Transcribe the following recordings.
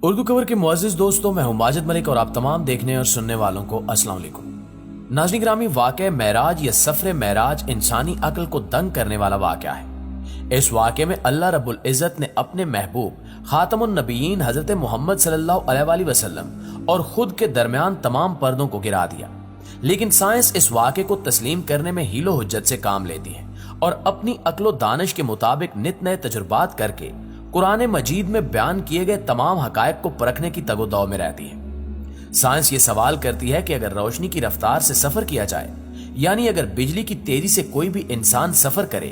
اردو کور کے معزز دوستوں، میں ہوں ماجد ملک اور آپ تمام دیکھنے اور سننے والوں کو السلام علیکم۔ ناظرین گرامی، واقعہ معراج یا سفر معراج انسانی عقل کو دنگ کرنے والا واقعہ ہے۔ اس واقعے میں اللہ رب العزت نے اپنے محبوب خاتم النبیین حضرت محمد صلی اللہ علیہ وآلہ وسلم اور خود کے درمیان تمام پردوں کو گرا دیا، لیکن سائنس اس واقعے کو تسلیم کرنے میں حیل و حجت سے کام لیتی ہے اور اپنی عقل و دانش کے مطابق نت نئے تجربات کر کے قرآن مجید میں بیان کیے گئے تمام حقائق کو پرکھنے کی تگ و دو میں رہتی ہے۔ سائنس یہ سوال کرتی ہے کہ اگر روشنی کی رفتار سے سفر کیا جائے، یعنی اگر بجلی کی تیزی سے کوئی بھی انسان سفر کرے،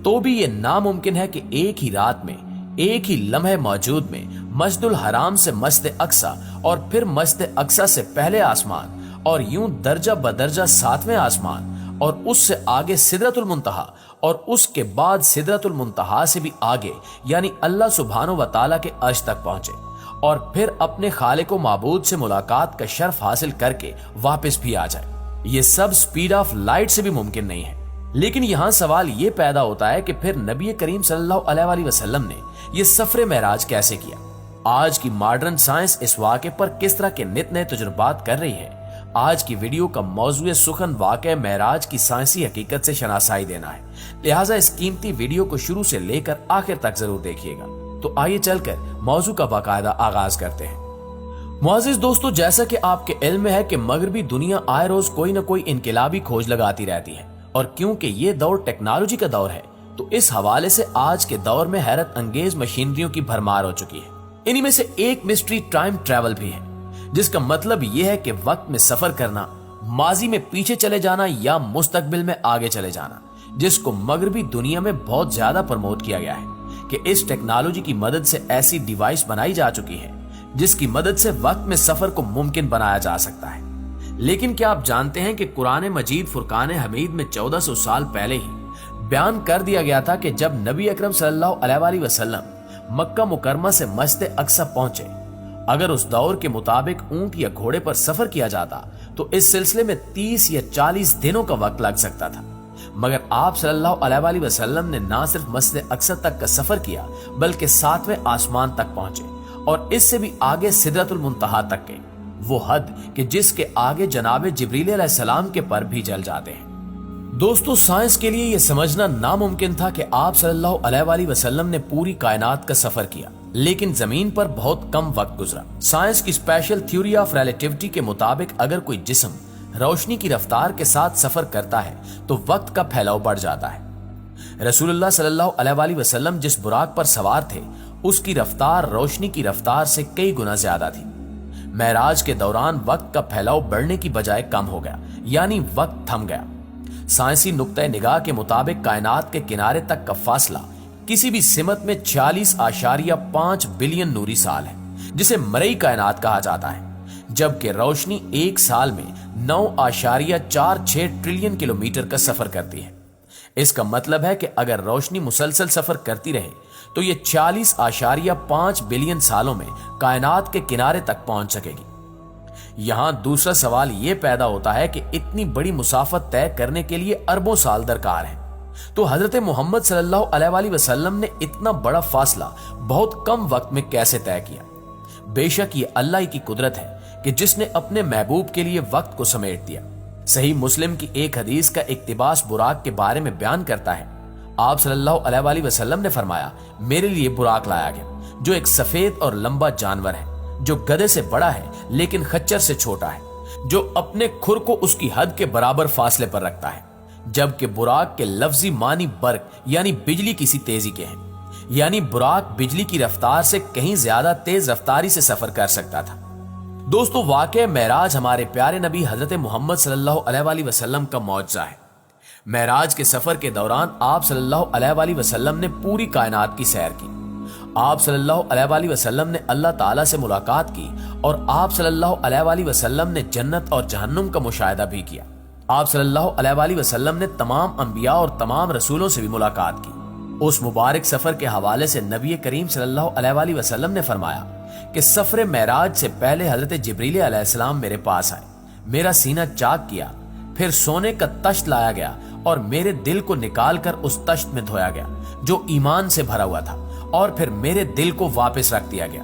تو بھی یہ ناممکن ہے کہ ایک ہی رات میں، ایک ہی لمحے موجود میں مسجد الحرام سے مسجد اقصی اور پھر مسجد اقصی سے پہلے آسمان اور یوں درجہ بدرجہ ساتویں آسمان اور اس سے آگے سدرۃ المنتہا اور اس کے بعد سدرۃ المنتہا سے بھی آگے یعنی اللہ سبحانہ و تعالی کے عرش تک پہنچے اور پھر اپنے خالق و معبود سے ملاقات کا شرف حاصل کر کے واپس بھی آ جائے، یہ سب سپیڈ آف لائٹ سے بھی ممکن نہیں ہے۔ لیکن یہاں سوال یہ پیدا ہوتا ہے کہ پھر نبی کریم صلی اللہ علیہ وآلہ وسلم نے یہ سفر معراج کیسے کیا؟ آج کی ماڈرن سائنس اس واقعے پر کس طرح کے نت نئے تجربات کر رہی ہے؟ آج کی ویڈیو کا موضوع سخن واقعہ معراج کی سائنسی حقیقت سے شناسائی دینا ہے، لہٰذا اس قیمتی ویڈیو کو شروع سے لے کر آخر تک ضرور دیکھیے گا۔ تو آئیے چل کر موضوع کا باقاعدہ آغاز کرتے ہیں۔ معزز دوستو، جیسا کہ آپ کے علم میں ہے کہ مغربی دنیا آئے روز کوئی نہ کوئی انقلابی کھوج لگاتی رہتی ہے، اور کیونکہ یہ دور ٹیکنالوجی کا دور ہے تو اس حوالے سے آج کے دور میں حیرت انگیز مشینریوں کی بھرمار ہو چکی ہے۔ انہی میں سے ایک مسٹری ٹائم ٹریول بھی ہے، جس کا مطلب یہ ہے کہ وقت میں سفر کرنا، ماضی میں پیچھے چلے جانا یا مستقبل میں آگے چلے جانا، جس کو مغربی دنیا میں بہت زیادہ پروموٹ کیا گیا ہے کہ اس ٹیکنالوجی کی مدد سے ایسی ڈیوائس بنائی جا چکی ہے جس کی مدد سے وقت میں سفر کو ممکن بنایا جا سکتا ہے۔ لیکن کیا آپ جانتے ہیں کہ قرآن مجید فرقان حمید میں 1400 سال پہلے ہی بیان کر دیا گیا تھا کہ جب نبی اکرم صلی اللہ علیہ وآلہ وسلم مکہ مکرمہ سے مسجد اقصی پہنچے، اگر اس دور کے مطابق اونٹ یا گھوڑے پر سفر کیا جاتا تو اس سلسلے میں 30 یا 40 دنوں کا وقت لگ سکتا تھا، مگر آپ صلی اللہ علیہ وآلہ وسلم نے نہ صرف مسجد اقصی تک کا سفر کیا بلکہ 7ویں آسمان تک پہنچے اور اس سے بھی آگے سدرۃ المنتہا تک گئے، وہ حد کہ جس کے آگے جناب جبریل علیہ السلام کے پر بھی جل جاتے ہیں۔ دوستو، سائنس کے لیے یہ سمجھنا ناممکن تھا کہ آپ صلی اللہ علیہ وآلہ وسلم نے پوری کائنات کا سفر کیا، لیکن زمین پر بہت کم وقت گزرا۔ سائنس کی اسپیشل تھیوری آف ریلیٹیوٹی کے مطابق اگر کوئی جسم روشنی کی رفتار کے ساتھ سفر کرتا ہے تو وقت کا پھیلاؤ بڑھ جاتا ہے۔ رسول اللہ صلی اللہ علیہ وآلہ وسلم جس براق پر سوار تھے، اس کی رفتار روشنی کی رفتار سے کئی گنا زیادہ تھی۔ معراج کے دوران وقت کا پھیلاؤ بڑھنے کی بجائے کم ہو گیا، یعنی وقت تھم گیا۔ سائنسی نقطہ نگاہ کے مطابق کائنات کے کنارے تک کا فاصلہ کسی بھی سمت میں 46.5 بلین نوری سال ہے، جسے مرئی کائنات کہا جاتا ہے، جبکہ روشنی ایک سال میں 9.46 ٹریلین کلومیٹر کا سفر کرتی ہے۔ اس کا مطلب ہے کہ اگر روشنی مسلسل سفر کرتی رہے تو یہ 40.5 بلین سالوں میں کائنات کے کنارے تک پہنچ سکے گی۔ یہاں دوسرا سوال یہ پیدا ہوتا ہے کہ اتنی بڑی مسافت طے کرنے کے لیے اربوں سال درکار ہیں، تو حضرت محمد صلی اللہ علیہ وآلہ وسلم نے اتنا بڑا فاصلہ بہت کم وقت میں کیسے طے کیا؟ بے شک یہ اللہ کی قدرت ہے کہ جس نے اپنے محبوب کے لیے وقت کو سمیٹ دیا۔ صحیح مسلم کی ایک حدیث کا اقتباس براق کے بارے میں بیان کرتا ہے۔ آپ صلی اللہ علیہ وآلہ وسلم نے فرمایا، میرے لیے براق لایا گیا جو ایک سفید اور لمبا جانور ہے، جو گدھے سے بڑا ہے لیکن خچر سے چھوٹا ہے، جو اپنے کھر کو اس کی حد کے برابر فاصلے پر رکھتا ہے، جبکہ براق کے لفظی معنی برق یعنی بجلی کسی تیزی کے ہیں، یعنی براق بجلی کی رفتار سے کہیں زیادہ تیز رفتاری سے سفر کر سکتا تھا۔ دوستو، واقعہ معراج ہمارے پیارے نبی حضرت محمد صلی اللہ علیہ وآلہ وسلم کا معجزہ ہے۔ معراج کے سفر کے دوران آپ صلی اللہ علیہ وآلہ وسلم نے پوری کائنات کی سیر کی۔ آپ صلی اللہ علیہ وآلہ وسلم نے اللہ تعالیٰ سے ملاقات کی اور آپ صلی اللہ علیہ وآلہ وسلم نے جنت اور جہنم کا مشاہدہ بھی کیا۔ آپ صلی اللہ علیہ وآلہ وسلم نے تمام انبیاء اور تمام رسولوں سے بھی ملاقات کی۔ اس مبارک سفر کے حوالے سے نبی کریم صلی اللہ علیہ وآلہ وسلم نے فرمایا کہ سفر معراج سے پہلے حضرت جبریل علیہ السلام میرے پاس آئے، میرا سینہ چاک کیا، پھر سونے کا تشت لایا گیا اور میرے دل کو نکال کر اس تشت میں دھویا گیا جو ایمان سے بھرا ہوا تھا، اور پھر میرے دل کو واپس رکھ دیا گیا،